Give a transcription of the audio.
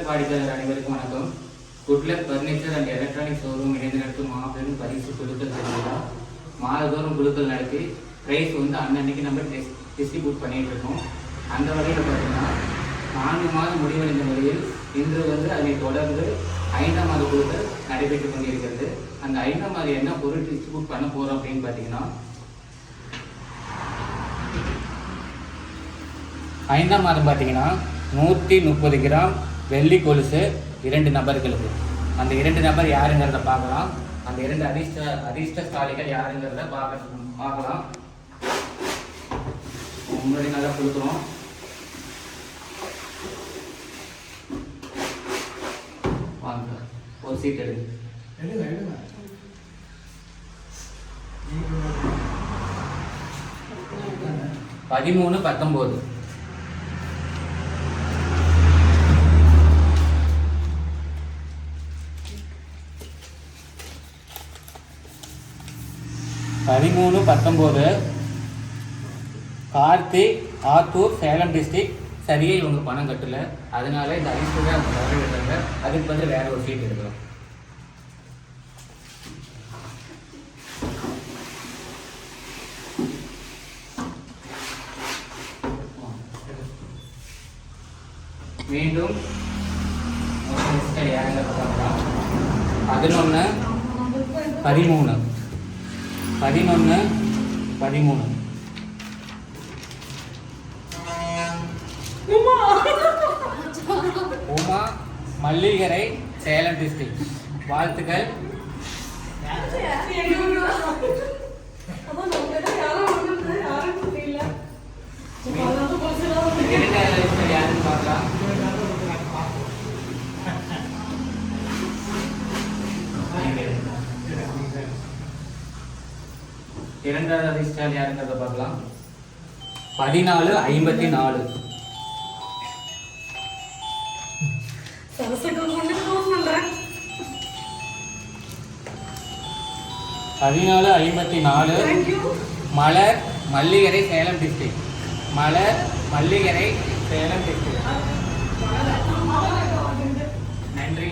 வாடிக்கையாளர் அனைவருக்கும் வணக்கம். Good luck furniture and electronic showroom இணைந்து நடத்தும் மாபெரும் பரிசு குழுக்கள் திருவிழா. மாதந்தோறும் குழுக்கள் நடத்தி ப்ரைஸ் வந்து அன்னன்னைக்கு நம்ம டிஸ்ட்ரிபியூட் பண்ணிட்டு இருக்கோம். அந்த வகையில் பார்த்தீங்கன்னா 4 மாதம் முடிவடைந்த நிலையில் இன்று வந்து அதை தொடர்ந்து 5ஆம் மாத குழுக்கள் நடைபெற்று கொண்டிருக்கிறது. அந்த 5ஆம் மாதம் என்ன பொருள் டிஸ்ட்ரிபியூட் பண்ண போகிறோம் அப்படின்னு பார்த்தீங்கன்னா, 5ஆம் மாதம் பார்த்தீங்கன்னா 130 கிராம் வெள்ளி கொலுசு 2 நபர்களுக்கு. அந்த 2 நபர் யாருங்கிறத பார்க்கலாம். அந்த 2 அதிர்ஷ்டசாலிகள் யாருங்கிறத பார்க்கலாம். முன்னாடி நல்லா கொடுக்குறோம். வாங்க, ஒரு சீட் எடுங்க. 13, 19. 13, 19 கார்த்திக், ஆத்தூர், சேலம் டிஸ்ட்ரிக்ட். சரியே இவங்க பணம் கட்டல, அதனால இந்த ஐஸ்வர்யா அவங்க வரவிடுறாங்க. அதுக்கு வந்து வேற ஒரு சீட் எடுக்கிறோம். மீண்டும் 11, 13, 11, 13. உமா, மல்லிகரை, சேலம் டிஸ்ட்ரிக்ட். வாழ்த்துக்கள். யாருன்னு பார்க்கலாம். இரண்டாவது அதிர்ஷ்டம் யாருங்கிறத பார்க்கலாம். 14, 54. 14, 54 மலர், மல்லிகரை, சேலம் டிஸ்ட்ரிக்ட். மலர், மல்லிகரை, சேலம் டிஸ்ட்ரிக்ட். நன்றி.